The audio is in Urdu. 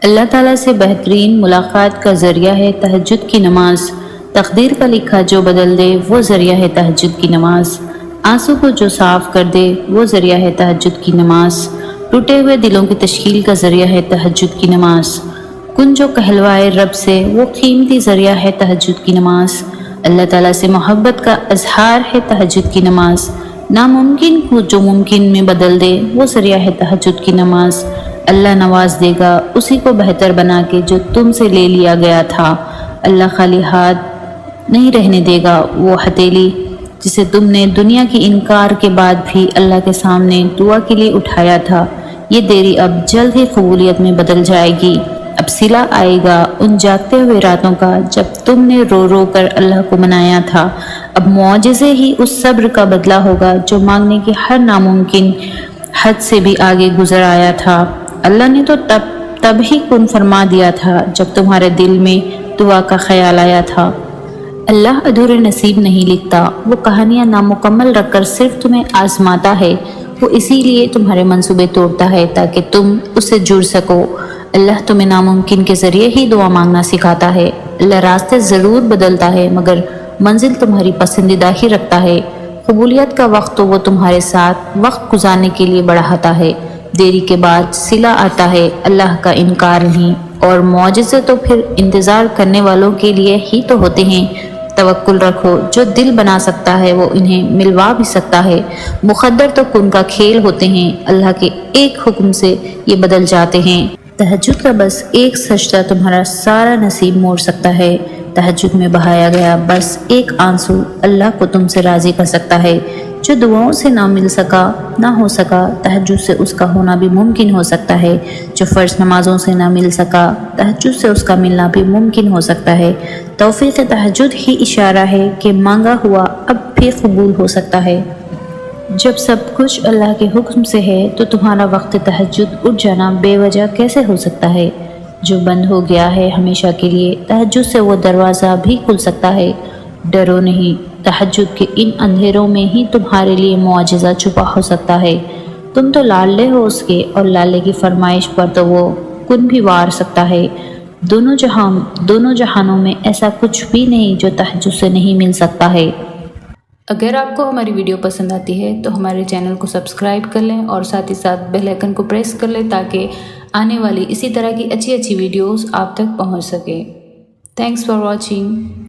اللہ تعالیٰ سے بہترین ملاقات کا ذریعہ ہے تہجد کی نماز۔ تقدیر کا لکھا جو بدل دے وہ ذریعہ ہے تہجد کی نماز۔ آنسو کو جو صاف کر دے وہ ذریعہ ہے تہجد کی نماز۔ ٹوٹے ہوئے دلوں کی تشکیل کا ذریعہ ہے تہجد کی نماز۔ کن جو کہلوائے رب سے وہ قیمتی ذریعہ ہے تہجد کی نماز۔ اللہ تعالیٰ سے محبت کا اظہار ہے تہجد کی نماز۔ ناممکن کو جو ممکن میں بدل دے وہ ذریعہ ہے تہجد کی نماز۔ اللہ نواز دے گا اسی کو بہتر بنا کے جو تم سے لے لیا گیا تھا۔ اللہ خالی ہاتھ نہیں رہنے دے گا وہ ہتھیلی جسے تم نے دنیا کی انکار کے بعد بھی اللہ کے سامنے دعا کے لیے اٹھایا تھا۔ یہ دیری اب جلد ہی قبولیت میں بدل جائے گی۔ اب صلہ آئے گا ان جاگتے ہوئے راتوں کا جب تم نے رو رو کر اللہ کو منایا تھا۔ اب معجزے ہی اس صبر کا بدلہ ہوگا جو مانگنے کی ہر ناممکن حد سے بھی آگے گزر آیا تھا۔ اللہ نے تو تب ہی کن فرما دیا تھا جب تمہارے دل میں دعا کا خیال آیا تھا۔ اللہ ادھورے نصیب نہیں لکھتا، وہ کہانیاں نامکمل رکھ کر صرف تمہیں آزماتا ہے۔ وہ اسی لیے تمہارے منصوبے توڑتا ہے تاکہ تم اس سے جڑ سکو۔ اللہ تمہیں ناممکن کے ذریعے ہی دعا مانگنا سکھاتا ہے۔ اللہ راستے ضرور بدلتا ہے مگر منزل تمہاری پسندیدہ ہی رکھتا ہے۔ قبولیت کا وقت تو وہ تمہارے ساتھ وقت گزارنے کے لیے بڑھاتا ہے۔ دیری کے بعد صلہ آتا ہے، اللہ کا انکار نہیں۔ اور معجزے تو پھر انتظار کرنے والوں کے لیے ہی تو ہوتے ہیں۔ توکل رکھو، جو دل بنا سکتا ہے وہ انہیں ملوا بھی سکتا ہے۔ مقدر تو کن کا کھیل ہوتے ہیں، اللہ کے ایک حکم سے یہ بدل جاتے ہیں۔ تہجد کا بس ایک سجدہ تمہارا سارا نصیب موڑ سکتا ہے۔ تہجد میں بہایا گیا بس ایک آنسو اللہ کو تم سے راضی کر سکتا ہے۔ جو دعاؤں سے نہ ہو سکا تہجد سے اس کا ہونا بھی ممکن ہو سکتا ہے۔ جو فرض نمازوں سے نہ مل سکا تہجد سے اس کا ملنا بھی ممکن ہو سکتا ہے۔ توفیق تہجد ہی اشارہ ہے کہ مانگا ہوا اب بھی قبول ہو سکتا ہے۔ جب سب کچھ اللہ کے حکم سے ہے تو تمہارا وقت تہجد اٹھ جانا بے وجہ کیسے ہو سکتا ہے؟ جو بند ہو گیا ہے ہمیشہ کے لیے تہجد سے وہ دروازہ بھی کھل سکتا ہے۔ ڈرو نہیں، تہجد کے ان اندھیروں میں ہی تمہارے لیے معجزہ چھپا ہو سکتا ہے۔ تم تو لالے ہو اس کے، اور لالے کی فرمائش پر تو وہ کن بھی وار سکتا ہے۔ دونوں جہانوں میں ایسا کچھ بھی نہیں جو تہجد سے نہیں مل سکتا ہے۔ اگر آپ کو ہماری ویڈیو پسند آتی ہے تو ہمارے چینل کو سبسکرائب کر لیں اور ساتھ ہی ساتھ بیل آئیکن کو پریس کر لیں تاکہ آنے والی اسی طرح کی اچھی ویڈیوز آپ تک پہنچ سکے۔ Thanks for watching.